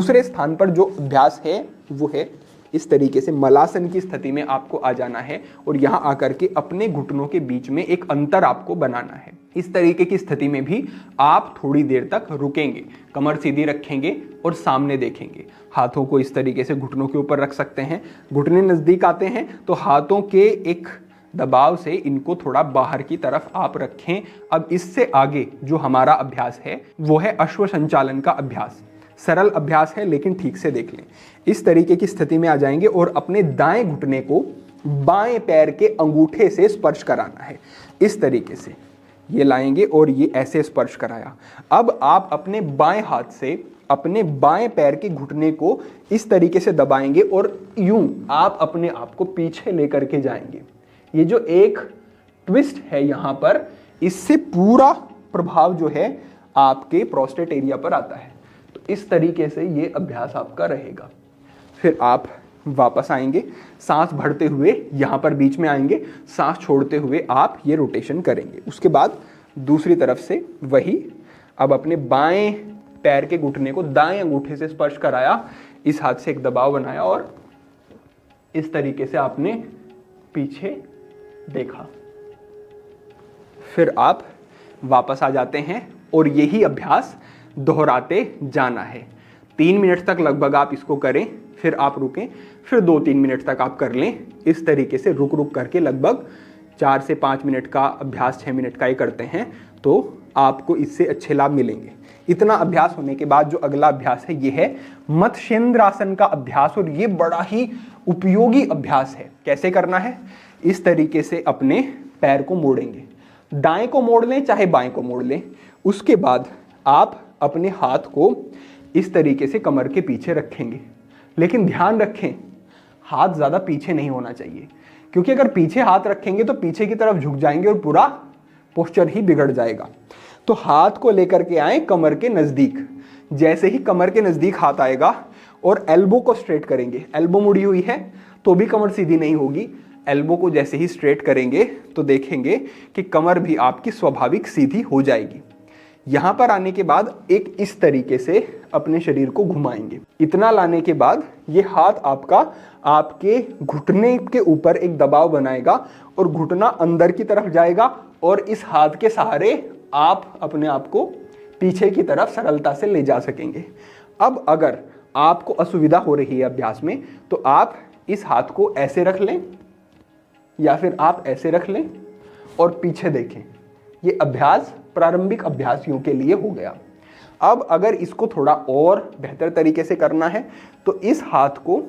दूसरे स्थान पर जो अभ्यास है वो है इस तरीके से मलासन की स्थिति में आपको आ जाना है और यहां आकर के अपने घुटनों के बीच में एक अंतर आपको बनाना है। इस तरीके की स्थिति में भी आप थोड़ी देर तक रुकेंगे, कमर सीधी रखेंगे और सामने देखेंगे। हाथों को इस तरीके से घुटनों के ऊपर रख सकते हैं। घुटने नजदीक आते हैं तो हाथों के एक दबाव से इनको थोड़ा बाहर की तरफ आप रखें। अब इससे आगे जो हमारा अभ्यास है वो है अश्व संचालन का अभ्यास। सरल अभ्यास है लेकिन ठीक से देख लें। इस तरीके की स्थिति में आ जाएंगे और अपने दाएं घुटने को बाएं पैर के अंगूठे से स्पर्श कराना है। इस तरीके से ये लाएंगे और ये ऐसे स्पर्श कराया। अब आप अपने बाएं हाथ से अपने बाएं पैर के घुटने को इस तरीके से दबाएंगे और यूं आप अपने आप को पीछे लेकर के जाएंगे। ये जो एक ट्विस्ट है यहां पर, इससे पूरा प्रभाव जो है आपके प्रोस्टेट एरिया पर आता है। तो इस तरीके से ये अभ्यास आपका रहेगा। फिर आप वापस आएंगे, सांस भरते हुए यहां पर बीच में आएंगे, सांस छोड़ते हुए आप ये रोटेशन करेंगे। उसके बाद दूसरी तरफ से वही, अब अपने बाएं पैर के घुटने को दाएं अंगूठे से स्पर्श कराया, इस हाथ से एक दबाव बनाया और इस तरीके से आपने पीछे देखा। फिर आप वापस आ जाते हैं और यही अभ्यास दोहराते जाना है। 3 मिनट तक लगभग आप इसको करें, फिर आप रुकें, फिर 2-3 मिनट तक आप कर लें। इस तरीके से रुक रुक करके लगभग 4 से 5 मिनट का अभ्यास 6 मिनट का ही करते हैं तो आपको इससे अच्छे लाभ मिलेंगे। इतना अभ्यास होने के बाद जो अगला अभ्यास है ये है मत्स्येंद्रासन का अभ्यास और ये बड़ा ही उपयोगी अभ्यास है। कैसे करना है? इस तरीके से अपने पैर को मोड़ेंगे, दाएं को मोड़ लें चाहे बाएं को मोड़ लें। उसके बाद आप अपने हाथ को इस तरीके से कमर के पीछे रखेंगे, लेकिन ध्यान रखें हाथ ज्यादा पीछे नहीं होना चाहिए, क्योंकि अगर पीछे हाथ रखेंगे तो पीछे की तरफ झुक जाएंगे और पूरा पोस्चर ही बिगड़ जाएगा। तो हाथ को लेकर के आए कमर के नजदीक। जैसे ही कमर के नजदीक हाथ आएगा और एल्बो को स्ट्रेट करेंगे, एल्बो मुड़ी हुई है तो भी कमर सीधी नहीं होगी। एल्बो को जैसे ही स्ट्रेट करेंगे तो देखेंगे कि कमर भी आपकी स्वाभाविक सीधी हो जाएगी। यहां पर आने के बाद एक इस तरीके से अपने शरीर को घुमाएंगे। इतना लाने के बाद ये हाथ आपका आपके घुटने के ऊपर एक दबाव बनाएगा और घुटना अंदर की तरफ जाएगा और इस हाथ के सहारे आप अपने आप को पीछे की तरफ सरलता से ले जा सकेंगे। अब अगर आपको असुविधा हो रही है अभ्यास में तो आप इस हाथ को ऐसे रख लें या फिर आप ऐसे रख लें और पीछे देखें। ये अभ्यास प्रारंभिक अभ्यासियों के लिए हो गया। अब अगर इसको थोड़ा और बेहतर तरीके से करना है तो इस हाथ को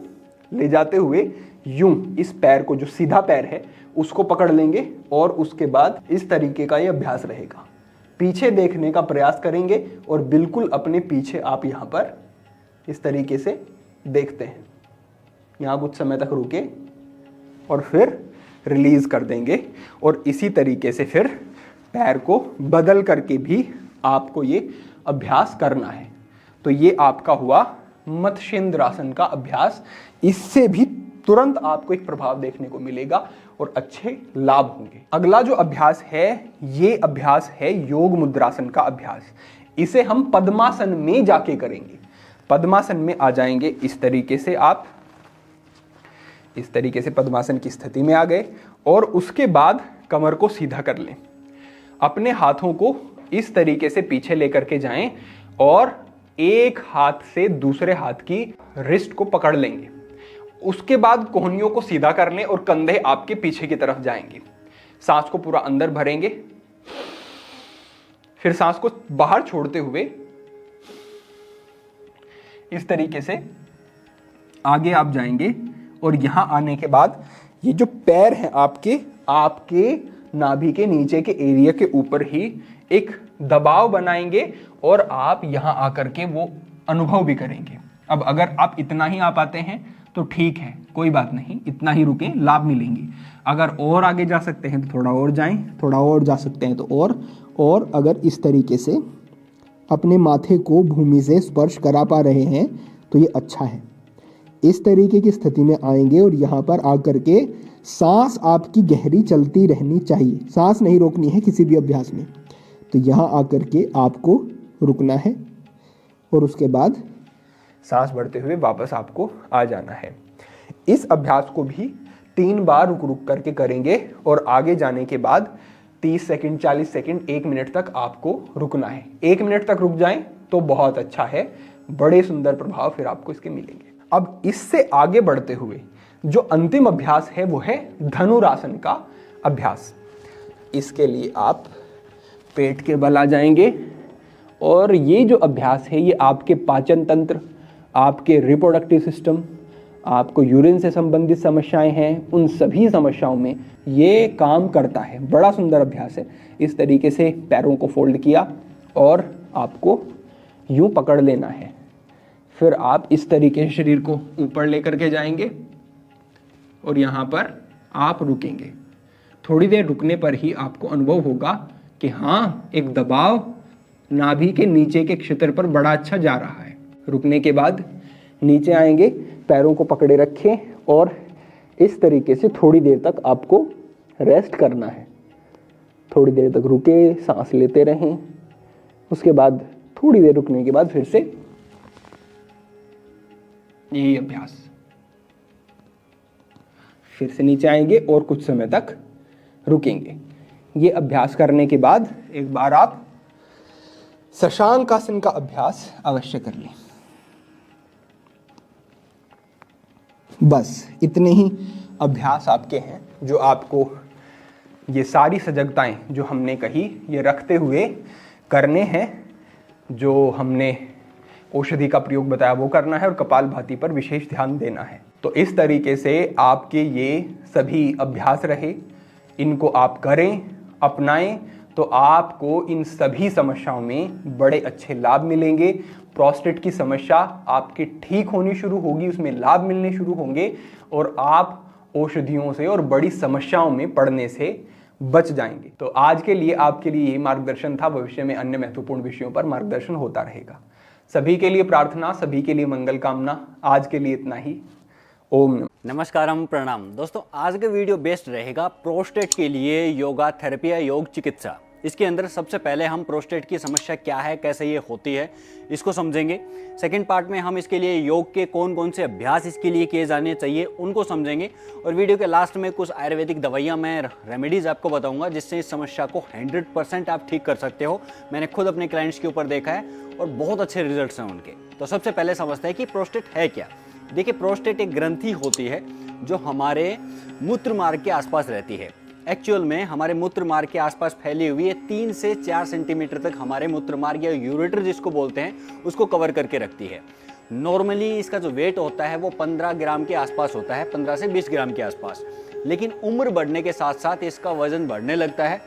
ले जाते हुए यूं इस पैर को, जो सीधा पैर है, उसको पकड़ लेंगे और उसके बाद इस तरीके का ये अभ्यास रहेगा। पीछे देखने का प्रयास करेंगे और बिल्कुल अपने पीछे आप यहाँ पर इस तरीके से देखते हैं। यहाँ कुछ समय तक रुके और फिर रिलीज कर देंगे और इसी तरीके से फिर पैर को बदल करके भी आपको ये अभ्यास करना है। तो ये आपका हुआ मत्स्येंद्रासन का अभ्यास। इससे भी तुरंत आपको एक प्रभाव देखने को मिलेगा और अच्छे लाभ होंगे। अगला जो अभ्यास है ये अभ्यास है योग मुद्रासन का अभ्यास। इसे हम पद्मासन में जाके करेंगे। पद्मासन में आ जाएंगे इस तरीके से, आप इस तरीके से पद्मासन की स्थिति में आ गए और उसके बाद कमर को सीधा कर लें। अपने हाथों को इस तरीके से पीछे लेकर के जाएं और एक हाथ से दूसरे हाथ की रिस्ट को पकड़ लेंगे। उसके बाद कोहनियों को सीधा कर लें और कंधे आपके पीछे की तरफ जाएंगे। सांस को पूरा अंदर भरेंगे, फिर सांस को बाहर छोड़ते हुए इस तरीके से आगे आप जाएंगे और यहां आने के बाद ये जो पैर हैं आपके नाभि के नीचे के एरिया के ऊपर ही एक दबाव बनाएंगे और आप यहां आकर के वो अनुभव भी करेंगे। अब अगर आप इतना ही आ पाते हैं तो ठीक है, कोई बात नहीं, इतना ही रुकें, लाभ मिलेंगे। अगर और आगे जा सकते हैं तो थोड़ा और जाएं, थोड़ा और जा सकते हैं तो और अगर इस तरीके से अपने माथे को भूमि से स्पर्श करा पा रहे हैं तो ये अच्छा है। इस तरीके की स्थिति में आएंगे और यहाँ पर आकर के सांस आपकी गहरी चलती रहनी चाहिए, सांस नहीं रोकनी है किसी भी अभ्यास में। तो यहाँ आकर के आपको रुकना है और उसके बाद सांस भरते हुए वापस आपको आ जाना है। इस अभ्यास को भी 3 बार रुक रुक करके करेंगे और आगे जाने के बाद 30 सेकंड, 40 सेकंड, 1 मिनट तक आपको रुकना है। 1 मिनट तक रुक जाएं तो बहुत अच्छा है, बड़े सुंदर प्रभाव फिर आपको इसके मिलेंगे। अब इससे आगे बढ़ते हुए जो अंतिम अभ्यास है वो है धनुरासन का अभ्यास। इसके लिए आप पेट के बल आ जाएंगे और ये जो अभ्यास है ये आपके पाचन तंत्र, आपके रिप्रोडक्टिव सिस्टम, आपको यूरिन से संबंधित समस्याएं हैं, उन सभी समस्याओं में ये काम करता है। बड़ा सुंदर अभ्यास है। इस तरीके से पैरों को फोल्ड किया और आपको यूं पकड़ लेना है। फिर आप इस तरीके से शरीर को ऊपर लेकर के जाएंगे और यहाँ पर आप रुकेंगे। थोड़ी देर रुकने पर ही आपको अनुभव होगा कि हाँ, एक दबाव नाभि के नीचे के क्षेत्र पर बड़ा अच्छा जा रहा है। रुकने के बाद नीचे आएंगे, पैरों को पकड़े रखें और इस तरीके से थोड़ी देर तक आपको रेस्ट करना है। थोड़ी देर तक रुके, सांस लेते रहें। उसके बाद थोड़ी देर रुकने के बाद फिर से यही अभ्यास। फिर से नीचे आएंगे और कुछ समय तक रुकेंगे। ये अभ्यास करने के बाद एक बार आप शशांकासन का अभ्यास अवश्य कर लें। बस इतने ही अभ्यास आपके हैं जो आपको ये सारी सजगताएं जो हमने कही ये रखते हुए करने हैं। जो हमने औषधि का प्रयोग बताया वो करना है और कपालभाति पर विशेष ध्यान देना है। तो इस तरीके से आपके ये सभी अभ्यास रहे, इनको आप करें, अपनाएं तो आपको इन सभी समस्याओं में बड़े अच्छे लाभ मिलेंगे। प्रोस्टेट की समस्या आपकी ठीक होनी शुरू होगी, उसमें लाभ मिलने शुरू होंगे और आप औषधियों से और बड़ी समस्याओं में पड़ने से बच जाएंगे। तो आज के लिए आपके लिए ये मार्गदर्शन था। भविष्य में अन्य महत्वपूर्ण विषयों पर मार्गदर्शन होता रहेगा। सभी के लिए प्रार्थना, सभी के लिए मंगल कामना। आज के लिए इतना ही। ओम नमस्कारम, प्रणाम। दोस्तों, आज का वीडियो बेस्ट रहेगा प्रोस्टेट के लिए योगा थेरेपी या योग चिकित्सा। इसके अंदर सबसे पहले हम प्रोस्टेट की समस्या क्या है, कैसे ये होती है, इसको समझेंगे। सेकंड पार्ट में हम इसके लिए योग के कौन कौन से अभ्यास इसके लिए किए जाने चाहिए उनको समझेंगे। और वीडियो के लास्ट में कुछ आयुर्वेदिक दवाइयाँ, मैं रेमेडीज आपको बताऊंगा जिससे इस समस्या को 100% आप ठीक कर सकते हो। मैंने खुद अपने क्लाइंट्स के ऊपर देखा है और बहुत अच्छे रिजल्ट्स हैं उनके। तो सबसे पहले समझते हैं कि प्रोस्टेट है क्या। देखिए, प्रोस्टेट एक ग्रंथि होती है जो हमारे मूत्र मार्ग के आसपास रहती है। एक्चुअल में हमारे मूत्र मार्ग के आसपास फैली हुई है 3 से 4 सेंटीमीटर तक हमारे मूत्र मार्ग या यूरेटर जिसको बोलते हैं उसको कवर करके रखती है। नॉर्मली इसका जो वेट होता है वो 15 ग्राम के आसपास होता है, 15 से 20 ग्राम के आसपास। लेकिन उम्र बढ़ने के साथ साथ इसका वजन बढ़ने लगता है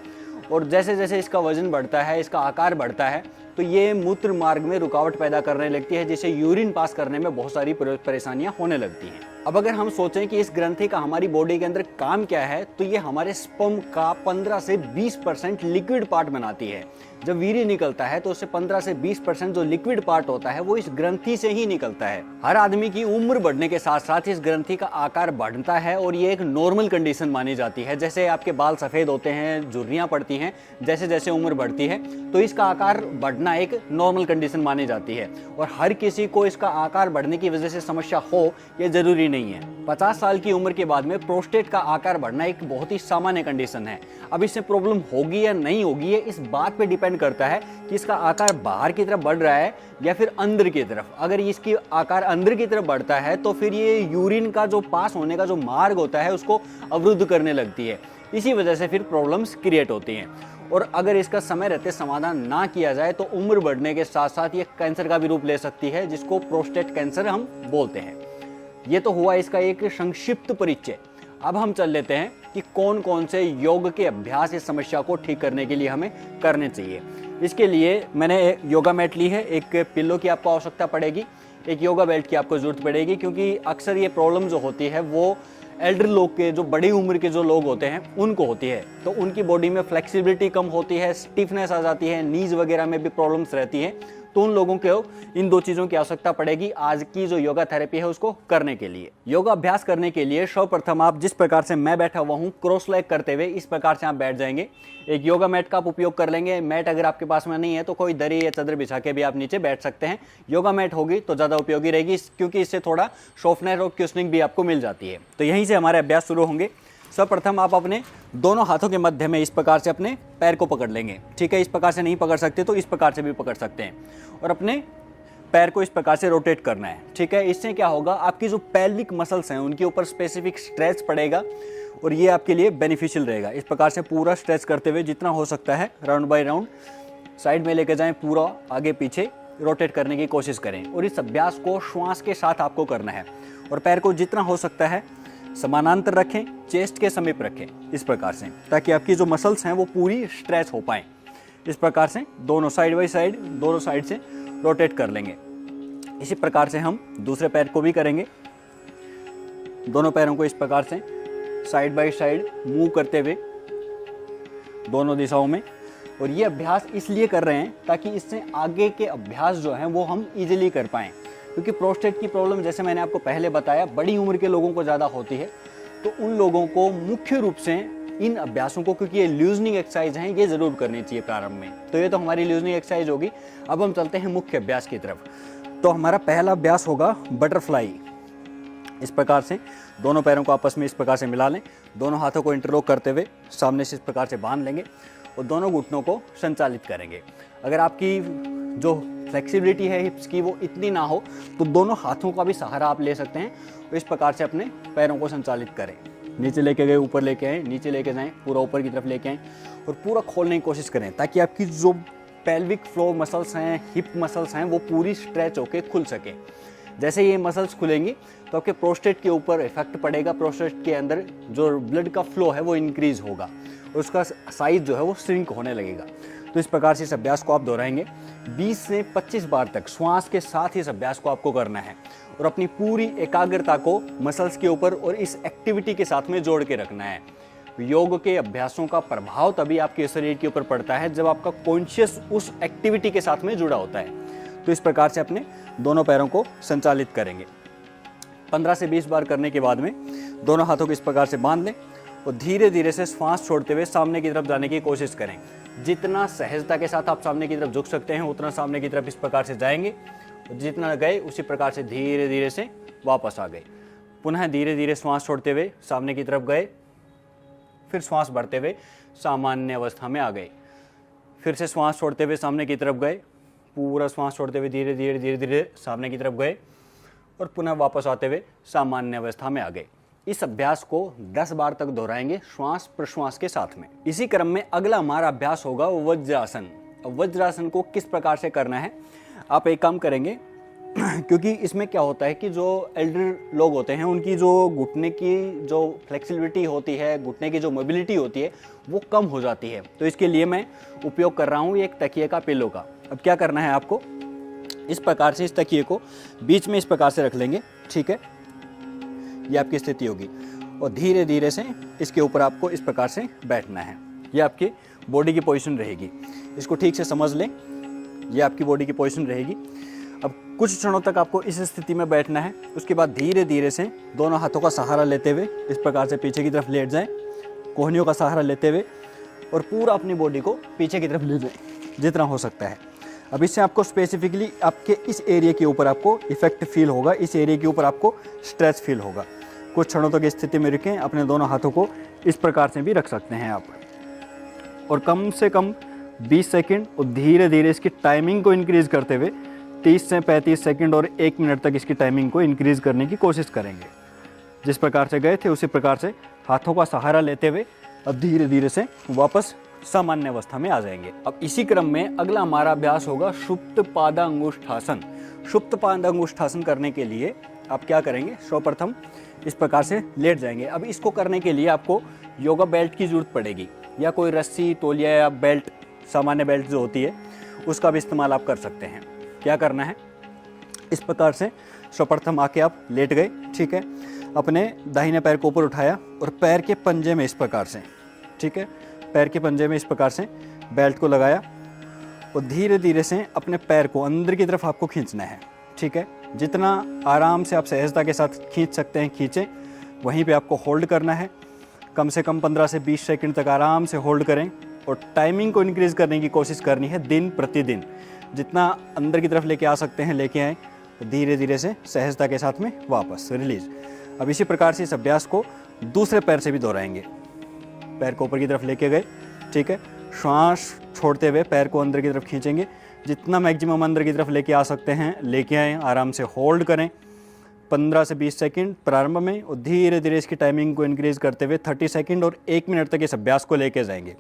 और जैसे जैसे इसका वजन बढ़ता है, इसका आकार बढ़ता है, तो ये मूत्र मार्ग में रुकावट पैदा करने लगती है, जिससे यूरिन पास करने में बहुत सारी परेशानियां होने लगती हैं। अब अगर हम सोचें कि इस ग्रंथि का हमारी बॉडी के अंदर काम क्या है, तो ये हमारे स्पर्म का 15 से 20% लिक्विड पार्ट बनाती है। जब वीर्य निकलता है तो उससे 15 से 20% जो लिक्विड पार्ट होता है वो इस ग्रंथि से ही निकलता है। हर आदमी की उम्र बढ़ने के साथ साथ इस ग्रंथि का आकार बढ़ता है और ये एक नॉर्मल कंडीशन मानी जाती है। जैसे आपके बाल सफेद होते हैं, झुर्रियां पड़ती हैं, जैसे जैसे उम्र बढ़ती है तो इसका आकार बढ़ना एक नॉर्मल कंडीशन मानी जाती है। और हर किसी को इसका आकार बढ़ने की वजह से समस्या हो ये जरूरी नहीं है। 50 साल की उम्र के बाद में प्रोस्टेट का आकार बढ़ना एक बहुत ही सामान्य कंडीशन है। अब इससे प्रॉब्लम होगी या नहीं होगी ये इस बात पे डिपेंड करता है कि इसका आकार बाहर की तरफ बढ़ रहा है या फिर अंदर की तरफ। अगर इसकी आकार अंदर की तरफ बढ़ता है तो फिर ये यूरिन का जो पास होने का जो मार्ग होता है उसको अवरुद्ध करने लगती है। इसी वजह से फिर प्रॉब्लम्स क्रिएट होती हैं। और अगर इसका समय रहते समाधान ना किया जाए तो उम्र बढ़ने के साथ साथ ये कैंसर का भी रूप ले सकती है, जिसको प्रोस्टेट कैंसर हम बोलते हैं। ये तो हुआ इसका एक संक्षिप्त परिचय। अब हम चल लेते हैं कि कौन कौन से योग के अभ्यास इस समस्या को ठीक करने के लिए हमें करने चाहिए। इसके लिए मैंने योगा मैट ली है, एक पिल्लो की आपको आवश्यकता पड़ेगी, एक योगा बेल्ट की आपको जरूरत पड़ेगी, क्योंकि अक्सर ये प्रॉब्लम जो होती है वो एल्डर लोग के, जो बड़ी उम्र के जो लोग होते हैं उनको होती है। तो उनकी बॉडी में फ्लेक्सिबिलिटी कम होती है, स्टिफनेस आ जाती है, नीज वगैरह में भी प्रॉब्लम्स रहती हैं। तो उन लोगों को इन 2 चीज़ों की आवश्यकता पड़ेगी आज की जो योगा थेरेपी है उसको करने के लिए। योगा अभ्यास करने के लिए सर्वप्रथम आप जिस प्रकार से मैं बैठा हुआ हूँ क्रॉस लेग करते हुए इस प्रकार से आप बैठ जाएंगे। एक योगा मैट का आप उपयोग कर लेंगे। मैट अगर आपके पास में नहीं है तो कोई दरी या चादर बिछा के भी आप नीचे बैठ सकते हैं। योगा मैट होगी तो ज़्यादा उपयोगी रहेगी क्योंकि इससे थोड़ा सॉफ्टनेस और क्यूशनिंग भी आपको मिल जाती है। तो यहीं से हमारे अभ्यास शुरू होंगे। सर्वप्रथम आप अपने दोनों हाथों के मध्य में इस प्रकार से अपने पैर को पकड़ लेंगे। ठीक है, इस प्रकार से नहीं पकड़ सकते तो इस प्रकार से भी पकड़ सकते हैं और अपने पैर को इस प्रकार से रोटेट करना है। ठीक है, इससे क्या होगा, आपकी जो पेल्विक मसल्स हैं उनके ऊपर स्पेसिफिक स्ट्रेच पड़ेगा और ये आपके लिए बेनिफिशियल रहेगा। इस प्रकार से पूरा स्ट्रेच करते हुए जितना हो सकता है राउंड बाय राउंड साइड में लेकर जाएं, पूरा आगे पीछे रोटेट करने की कोशिश करें और इस अभ्यास को श्वास के साथ आपको करना है। और पैर को जितना हो सकता है समानांतर रखें, चेस्ट के समीप रखें इस प्रकार से, ताकि आपकी जो मसल्स हैं वो पूरी स्ट्रेच हो पाएं। इस प्रकार से दोनों साइड बाय साइड दोनों साइड से रोटेट कर लेंगे। इसी प्रकार से हम दूसरे पैर को भी करेंगे। दोनों पैरों को इस प्रकार से साइड बाय साइड मूव करते हुए दोनों दिशाओं में। और ये अभ्यास इसलिए कर रहे हैं ताकि इससे आगे के अभ्यास जो हैं वो हम इजीली कर पाएँ, क्योंकि प्रोस्टेट की प्रॉब्लम जैसे मैंने आपको पहले बताया बड़ी उम्र के लोगों को ज़्यादा होती है। तो उन लोगों को मुख्य रूप से इन अभ्यासों को, क्योंकि ये लूजनिंग एक्सरसाइज हैं, ये ज़रूर करनी चाहिए प्रारंभ में। तो ये तो हमारी लूजनिंग एक्सरसाइज होगी। अब हम चलते हैं मुख्य अभ्यास की तरफ। तो हमारा पहला अभ्यास होगा बटरफ्लाई। इस प्रकार से दोनों पैरों को आपस में इस प्रकार से मिला लें, दोनों हाथों को इंटरलॉक करते हुए सामने से इस प्रकार से बांध लेंगे और दोनों घुटनों को संचालित करेंगे। अगर आपकी जो फ्लेक्सिबिलिटी है हिप्स की वो इतनी ना हो तो दोनों हाथों का भी सहारा आप ले सकते हैं और इस प्रकार से अपने पैरों को संचालित करें। नीचे लेके गए, ऊपर लेके आए, नीचे लेके जाएं, पूरा ऊपर की तरफ लेके आएं और पूरा खोलने की कोशिश करें ताकि आपकी जो पेल्विक फ्लोर मसल्स हैं, हिप मसल्स हैं, वो पूरी स्ट्रेच होके खुल सके। जैसे ये मसल्स खुलेंगी तो आपके प्रोस्टेट के ऊपर इफेक्ट पड़ेगा। प्रोस्टेट के अंदर जो ब्लड का फ्लो है वो इंक्रीज होगा और उसका साइज जो है वो श्रिंक होने लगेगा। तो इस प्रकार से इस अभ्यास को आप दोहराएंगे 20 से 25 बार तक। श्वास के साथ ही इस अभ्यास को आपको करना है और अपनी पूरी एकाग्रता को मसल्स के ऊपर और इस एक्टिविटी के साथ में जोड़ के रखना है। योग के अभ्यासों का प्रभाव तभी आपके शरीर के ऊपर पड़ता है जब आपका कॉन्शियस उस एक्टिविटी के साथ में जुड़ा होता है। तो इस प्रकार से अपने दोनों पैरों को संचालित करेंगे। 15 से 20 बार करने के बाद में दोनों हाथों को इस प्रकार से बांध लें और धीरे धीरे से श्वास छोड़ते हुए सामने की तरफ जाने की कोशिश करें। जितना सहजता के साथ आप सामने की तरफ झुक सकते हैं उतना सामने की तरफ इस प्रकार से जाएंगे और जितना गए उसी प्रकार से धीरे धीरे से वापस आ गए। पुनः धीरे धीरे श्वास छोड़ते हुए सामने की तरफ गए, फिर श्वास भरते हुए सामान्य अवस्था में आ गए, फिर से श्वास छोड़ते हुए सामने की तरफ गए, पूरा श्वास छोड़ते हुए धीरे धीरे धीरे धीरे सामने की तरफ गए और पुनः वापस आते हुए सामान्य अवस्था में आ गए। इस अभ्यास को 10 बार तक दोहराएंगे श्वास प्रश्वास के साथ में। इसी क्रम में अगला हमारा अभ्यास होगा वज्रासन। वज्रासन को किस प्रकार से करना है, आप एक काम करेंगे क्योंकि इसमें क्या होता है कि जो एल्डर लोग होते हैं उनकी जो घुटने की जो फ्लेक्सिबिलिटी होती है, घुटने की जो मोबिलिटी होती है वो कम हो जाती है। तो इसके लिए मैं उपयोग कर रहा हूँ एक तकिए का, पिलो का। अब क्या करना है आपको, इस प्रकार से इस तकिए को बीच में इस प्रकार से रख लेंगे। ठीक है, ये आपकी स्थिति होगी और धीरे धीरे से इसके ऊपर आपको इस प्रकार से बैठना है। ये आपकी बॉडी की पोजीशन रहेगी, इसको ठीक से समझ लें। ये आपकी बॉडी की पोजीशन रहेगी। अब कुछ क्षणों तक आपको इस स्थिति में बैठना है। उसके बाद धीरे धीरे से दोनों हाथों का सहारा लेते हुए इस प्रकार से पीछे की तरफ लेट जाएं, कोहनियों का सहारा लेते हुए और पूरा अपनी बॉडी को पीछे की तरफ ले जाएं जितना हो सकता है। अब इससे आपको स्पेसिफिकली आपके इस एरिया के ऊपर आपको इफेक्ट फील होगा, इस एरिया के ऊपर आपको स्ट्रेच फील होगा। कुछ क्षणों तक इस स्थिति में रुकें। अपने दोनों हाथों को इस प्रकार से भी रख सकते हैं आप और कम से कम 20 सेकंड और धीरे धीरे इसकी टाइमिंग को इंक्रीज़ करते हुए 30 से 35 सेकंड और 1 मिनट तक इसकी टाइमिंग को इंक्रीज़ करने की कोशिश करेंगे। जिस प्रकार से गए थे उसी प्रकार से हाथों का सहारा लेते हुए अब धीरे धीरे से वापस सामान्य अवस्था में आ जाएंगे। अब इसी क्रम में अगला हमारा अभ्यास होगा सुप्त पादांगुष्ठासन। सुप्त पादांगुष्ठासन करने के लिए आप क्या करेंगे, सर्वप्रथम इस प्रकार से लेट जाएंगे। अब इसको करने के लिए आपको योगा बेल्ट की जरूरत पड़ेगी या कोई रस्सी, तौलिया या बेल्ट, सामान्य बेल्ट जो होती है उसका भी इस्तेमाल आप कर सकते हैं। क्या करना है, इस प्रकार से सर्वप्रथम आके आप लेट गए। ठीक है, अपने दाहिने पैर को ऊपर उठाया और पैर के पंजे में इस प्रकार से, ठीक है, पैर के पंजे में इस प्रकार से बेल्ट को लगाया और धीरे धीरे से अपने पैर को अंदर की तरफ आपको खींचना है, ठीक है। जितना आराम से आप सहजता के साथ खींच सकते हैं खींचें, वहीं पे आपको होल्ड करना है। कम से कम 15 से 20 सेकंड तक आराम से होल्ड करें और टाइमिंग को इंक्रीज़ करने की कोशिश करनी है दिन प्रतिदिन। जितना अंदर की तरफ लेके आ सकते हैं लेके आएँ, धीरे धीरे से सहजता के साथ में वापस रिलीज। अब इसी प्रकार से इस अभ्यास को दूसरे पैर से भी दोहराएंगे। पैर को ऊपर की तरफ लेके गए, ठीक है। श्वास छोड़ते हुए पैर को अंदर की तरफ खींचेंगे। जितना मैक्सिमम अंदर की तरफ लेके आ सकते हैं लेके आएँ, आराम से होल्ड करें 15 से 20 सेकंड प्रारंभ में, और धीरे धीरे इसकी टाइमिंग को इंक्रीज़ करते हुए 30 सेकंड और 1 मिनट तक इस अभ्यास को लेके जाएंगे।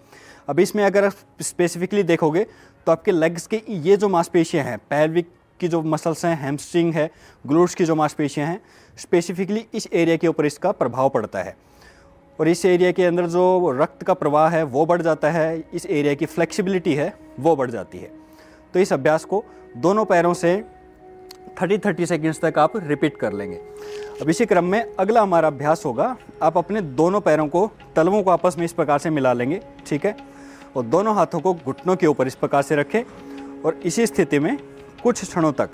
अब इसमें अगर आप स्पेसिफिकली देखोगे तो आपके लेग्स के ये जो मांसपेशियाँ हैं, पेल्विक की जो मसल्स हैं, हैमस्ट्रिंग है, ग्लूट्स की जो मांसपेशियाँ हैं, स्पेसिफिकली इस एरिया के ऊपर इसका प्रभाव पड़ता है। और इस एरिया के अंदर जो रक्त का प्रवाह है वो बढ़ जाता है, इस एरिया की फ्लेक्सिबिलिटी है वो बढ़ जाती है। तो इस अभ्यास को दोनों पैरों से 30 सेकंड्स तक आप रिपीट कर लेंगे। अब इसी क्रम में अगला हमारा अभ्यास होगा, आप अपने दोनों पैरों को, तलवों को आपस में इस प्रकार से मिला लेंगे, ठीक है। और दोनों हाथों को घुटनों के ऊपर इस प्रकार से रखें और इसी स्थिति में कुछ क्षणों तक,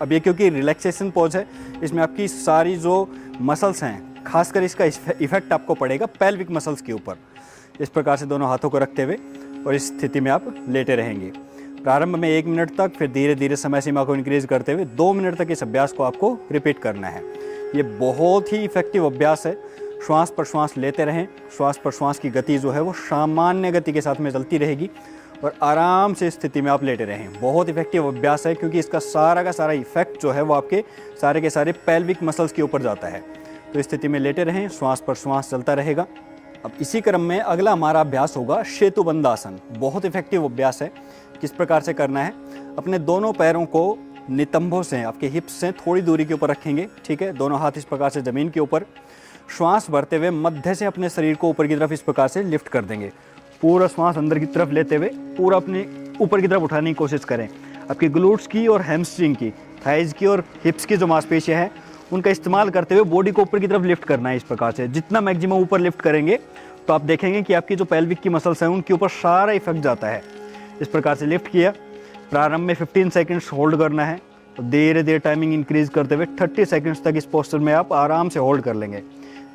अब ये क्योंकि रिलैक्सेशन पोज है, इसमें आपकी सारी जो मसल्स हैं, खासकर इसका इफेक्ट आपको पड़ेगा पेल्विक मसल्स के ऊपर। इस प्रकार से दोनों हाथों को रखते हुए और इस स्थिति में आप लेटे रहेंगे प्रारंभ में 1 मिनट तक, फिर धीरे धीरे समय सीमा को इंक्रीज करते हुए 2 मिनट तक इस अभ्यास को आपको रिपीट करना है। ये बहुत ही इफेक्टिव अभ्यास है। श्वास पर श्वास लेते रहें, श्वास पर श्वास की गति जो है वो सामान्य गति के साथ में चलती रहेगी और आराम से स्थिति में आप लेटे रहें। बहुत इफेक्टिव अभ्यास है क्योंकि इसका सारा का सारा इफेक्ट जो है वो आपके सारे के सारे पेल्विक मसल्स के ऊपर जाता है। तो इस स्थिति में लेटे रहें, श्वास पर श्वास चलता रहेगा। अब इसी क्रम में अगला हमारा अभ्यास होगा सेतुबंध आसन। बहुत इफेक्टिव अभ्यास है। किस प्रकार से करना है, अपने दोनों पैरों को नितंबों से, आपके हिप्स से थोड़ी दूरी के ऊपर रखेंगे, ठीक है। दोनों हाथ इस प्रकार से ज़मीन के ऊपर, श्वास भरते हुए मध्य से अपने शरीर को ऊपर की तरफ इस प्रकार से लिफ्ट कर देंगे। पूरा श्वास अंदर की तरफ लेते हुए पूरा अपने ऊपर की तरफ उठाने की कोशिश करें। आपकी ग्लूट्स की और हैमस्ट्रिंग की, थाइज की और हिप्स की जो मांसपेशियां हैं उनका इस्तेमाल करते हुए बॉडी को ऊपर की तरफ लिफ्ट करना है। इस प्रकार से जितना मैक्सिमम ऊपर लिफ्ट करेंगे तो आप देखेंगे कि आपकी जो पेल्विक की मसल्स हैं उनके ऊपर सारा इफेक्ट जाता है। इस प्रकार से लिफ्ट किया, प्रारंभ में 15 सेकंड्स होल्ड करना है और धीरे धीरे टाइमिंग इंक्रीज करते हुए 30 सेकंड्स तक इस पोस्चर में आप आराम से होल्ड कर लेंगे।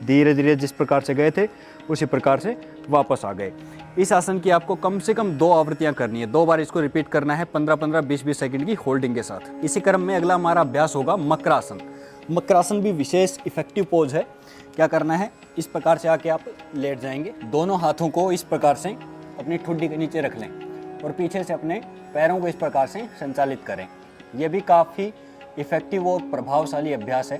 धीरे धीरे जिस प्रकार से गए थे उसी प्रकार से वापस आ गए। इस आसन की आपको कम से कम 2 आवृत्तियां करनी है, 2 बार इसको रिपीट करना है 15-15, 20-20 सेकंड की होल्डिंग के साथ। इसी क्रम में अगला हमारा अभ्यास होगा मकरासन। मकरासन भी विशेष इफेक्टिव पोज है। क्या करना है, इस प्रकार से आके आप लेट जाएंगे, दोनों हाथों को इस प्रकार से अपनी ठुड्डी के नीचे रख लें और पीछे से अपने पैरों को इस प्रकार से संचालित करें। यह भी काफ़ी इफेक्टिव और प्रभावशाली अभ्यास है।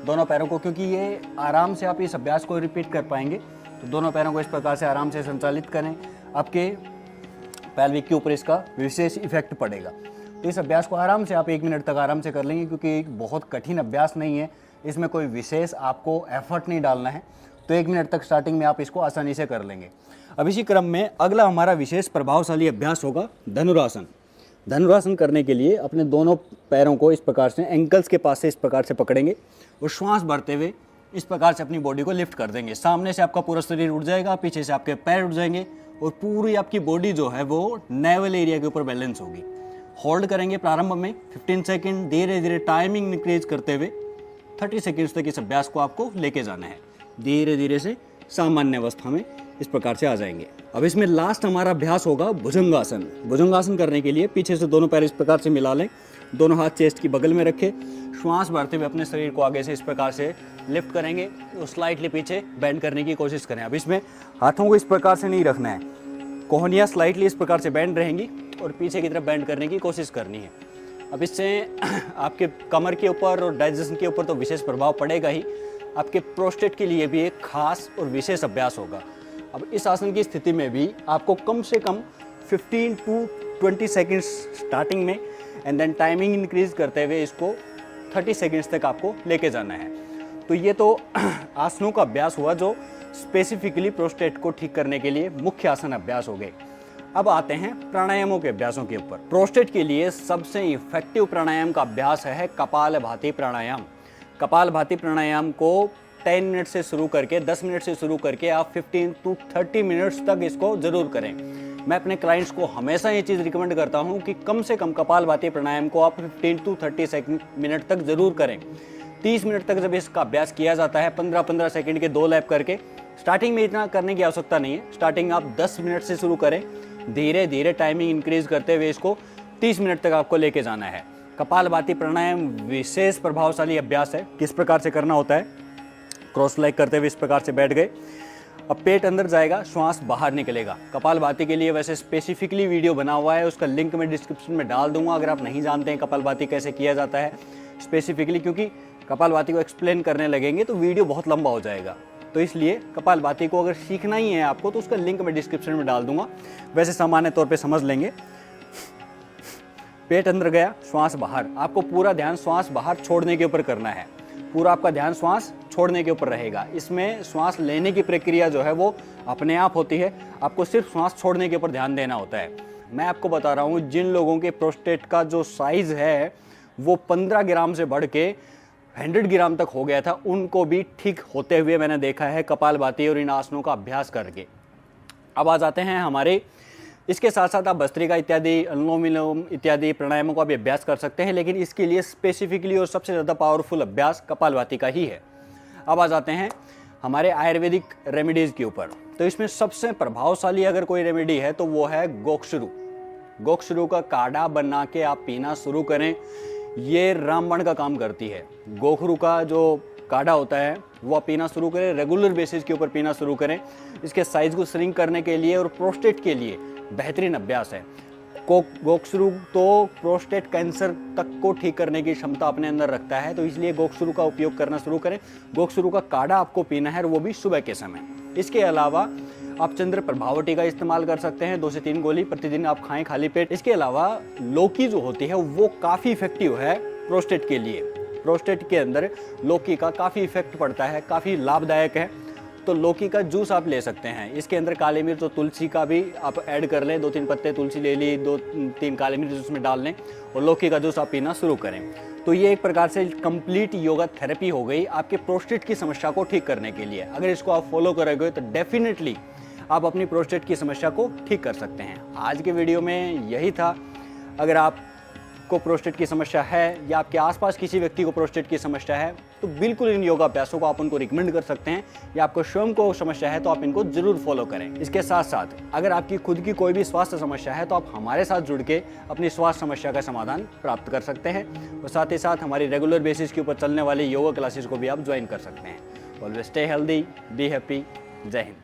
दोनों पैरों को, क्योंकि ये आराम से आप इस अभ्यास को रिपीट कर पाएंगे, तो दोनों पैरों को इस प्रकार से आराम से संचालित करें। आपके पेल्विक के ऊपर इसका विशेष इफेक्ट पड़ेगा। तो इस अभ्यास को आराम से आप 1 मिनट तक आराम से कर लेंगे, क्योंकि एक बहुत कठिन अभ्यास नहीं है, इसमें कोई विशेष आपको एफर्ट नहीं डालना है। तो 1 मिनट तक स्टार्टिंग में आप इसको आसानी से कर लेंगे। अब इसी क्रम में अगला हमारा विशेष प्रभावशाली अभ्यास होगा धनुरासन। धनुरासन करने के लिए अपने दोनों पैरों को इस प्रकार से एंकल्स के पास से इस प्रकार से पकड़ेंगे और श्वास भरते हुए इस प्रकार से अपनी बॉडी को लिफ्ट कर देंगे। सामने से आपका पूरा शरीर उठ जाएगा, पीछे से आपके पैर उठ जाएंगे और पूरी आपकी बॉडी जो है वो नेवल एरिया के ऊपर बैलेंस होगी। होल्ड करेंगे प्रारंभ में 15 सेकंड, धीरे धीरे टाइमिंग इंक्रीज करते हुए 30 सेकंड्स तक इस अभ्यास को आपको लेके जाना है। धीरे धीरे से सामान्य अवस्था में इस प्रकार से आ जाएंगे। अब इसमें लास्ट हमारा अभ्यास होगा भुजंगासन। भुजंगासन करने के लिए पीछे से दोनों पैर इस प्रकार से मिला लें, दोनों हाथ चेस्ट की बगल में रखें, श्वास भरते हुए अपने शरीर को आगे से इस प्रकार से लिफ्ट करेंगे और स्लाइटली पीछे बेंड करने की कोशिश करें। अब इसमें हाथों को इस प्रकार से नहीं रखना है, कोहनियाँ स्लाइटली इस प्रकार से बेंड रहेंगी और पीछे की तरफ बेंड करने की कोशिश करनी है। अब इससे आपके कमर के ऊपर और डाइजेशन के ऊपर तो विशेष प्रभाव पड़ेगा ही, आपके प्रोस्टेट के लिए भी एक खास और विशेष अभ्यास होगा। अब इस आसन की स्थिति में भी आपको कम से कम 15 to 20 सेकंड्स स्टार्टिंग में एंड देन टाइमिंग इंक्रीज करते हुए इसको 30 सेकंड्स तक आपको लेके जाना है। तो ये तो आसनों का अभ्यास हुआ जो स्पेसिफिकली प्रोस्टेट को ठीक करने के लिए मुख्य आसन अभ्यास हो गए। अब आते हैं प्राणायामों के अभ्यासों के ऊपर। प्रोस्टेट के लिए सबसे इफेक्टिव प्राणायाम का अभ्यास है कपालभाति प्राणायाम। कपालभाति प्राणायाम को 10 मिनट से शुरू करके 10 मिनट से शुरू करके आप 15 to 30 मिनट्स तक इसको जरूर करें। मैं अपने क्लाइंट्स को हमेशा ये चीज़ रिकमेंड करता हूँ कि कम से कम कपालभाति प्राणायाम को आप 15 to 30 मिनट तक ज़रूर करें। 30 मिनट तक जब इसका अभ्यास किया जाता है 15-15 सेकंड के 2 लैप करके, स्टार्टिंग में इतना करने की आवश्यकता नहीं है। स्टार्टिंग आप 10 मिनट से शुरू करें, धीरे धीरे टाइमिंग इंक्रीज करते हुए इसको 30 मिनट तक आपको लेके जाना है। कपालभाति प्राणायाम विशेष प्रभावशाली अभ्यास है। किस प्रकार से करना होता है, क्रॉस लेग करते हुए इस प्रकार से बैठ गए, अब पेट अंदर जाएगा, श्वास बाहर निकलेगा। कपालभाति के लिए वैसे स्पेसिफिकली वीडियो बना हुआ है, उसका लिंक मैं डिस्क्रिप्शन में डाल दूंगा अगर आप नहीं जानते हैं कपालभाति कैसे किया जाता है स्पेसिफिकली, क्योंकि कपालभाति को एक्सप्लेन करने लगेंगे तो वीडियो बहुत लंबा हो जाएगा। तो इसलिए कपालभाति को अगर सीखना ही है आपको तो उसका लिंक मैं डिस्क्रिप्शन में डाल दूंगा, वैसे सामान्य तौर पर समझ लेंगे। पेट अंदर गया, श्वास बाहर, आपको पूरा ध्यान श्वास बाहर छोड़ने के ऊपर करना है। पूरा आपका ध्यान श्वास छोड़ने के ऊपर रहेगा। इसमें श्वास लेने की प्रक्रिया जो है वो अपने आप होती है, आपको सिर्फ श्वास छोड़ने के ऊपर ध्यान देना होता है। मैं आपको बता रहा हूँ, जिन लोगों के प्रोस्टेट का जो साइज है वो 15 ग्राम से बढ़ के 100 ग्राम तक हो गया था, उनको भी ठीक होते हुए मैंने देखा है कपालभाति और इन आसनों का अभ्यास करके। अब आ जाते हैं हमारे, इसके साथ साथ आप भस्त्रिका इत्यादि, अनुलोम विलोम इत्यादि प्राणायामों का भी अभ्यास कर सकते हैं, लेकिन इसके लिए स्पेसिफिकली और सबसे ज़्यादा पावरफुल अभ्यास कपालभाति का ही है। अब आ जाते हैं हमारे आयुर्वेदिक रेमेडीज़ के ऊपर। तो इसमें सबसे प्रभावशाली अगर कोई रेमेडी है तो वो है गोक्षरू। गोक्षरू का काढ़ा बना के आप पीना शुरू करें, ये रामबाण का काम करती है। गोखरू का जो काढ़ा होता है वो आप पीना शुरू करें, रेगुलर बेसिस के ऊपर पीना शुरू करें। इसके साइज को श्रिंक करने के लिए और प्रोस्टेट के लिए बेहतरीन अभ्यास है। गोक्षरू तो प्रोस्टेट कैंसर तक को ठीक करने की क्षमता अपने अंदर रखता है, तो इसलिए गोक्षरू का उपयोग करना शुरू करें। गोक्षरू का काढ़ा आपको पीना है और वो भी सुबह के समय। इसके अलावा आप चंद्र प्रभावटी का इस्तेमाल कर सकते हैं, 2 से 3 गोली प्रतिदिन आप खाएं खाली पेट। इसके अलावा लौकी जो होती है वो काफ़ी इफेक्टिव है प्रोस्टेट के लिए। प्रोस्टेट के अंदर लौकी का काफ़ी इफेक्ट पड़ता है, काफ़ी लाभदायक है, तो लौकी का जूस आप ले सकते हैं। इसके अंदर काली मिर्च और तुलसी का भी आप ऐड कर लें, 2-3 पत्ते तुलसी ले ली, 2-3 काली मिर्च उसमें डाल लें और लौकी का जूस आप पीना शुरू करें। तो ये एक प्रकार से कंप्लीट योगा थेरेपी हो गई आपके प्रोस्टेट की समस्या को ठीक करने के लिए। अगर इसको आप फॉलो करोगे तो डेफिनेटली आप अपनी प्रोस्टेट की समस्या को ठीक कर सकते हैं। आज के वीडियो में यही था। अगर आपको प्रोस्टेट की समस्या है या आपके आसपास किसी व्यक्ति को प्रोस्टेट की समस्या है तो बिल्कुल इन योगा अभ्यासों को आप उनको रिकमेंड कर सकते हैं, या आपको स्वयं को समस्या है तो आप इनको जरूर फॉलो करें। इसके साथ साथ अगर आपकी खुद की कोई भी स्वास्थ्य समस्या है तो आप हमारे साथ जुड़ के अपनी स्वास्थ्य समस्या का समाधान प्राप्त कर सकते हैं, और साथ ही साथ हमारी रेगुलर बेसिस के ऊपर चलने वाली योगा क्लासेस को भी आप ज्वाइन कर सकते हैं। Always stay healthy, be happy. जय हिंद।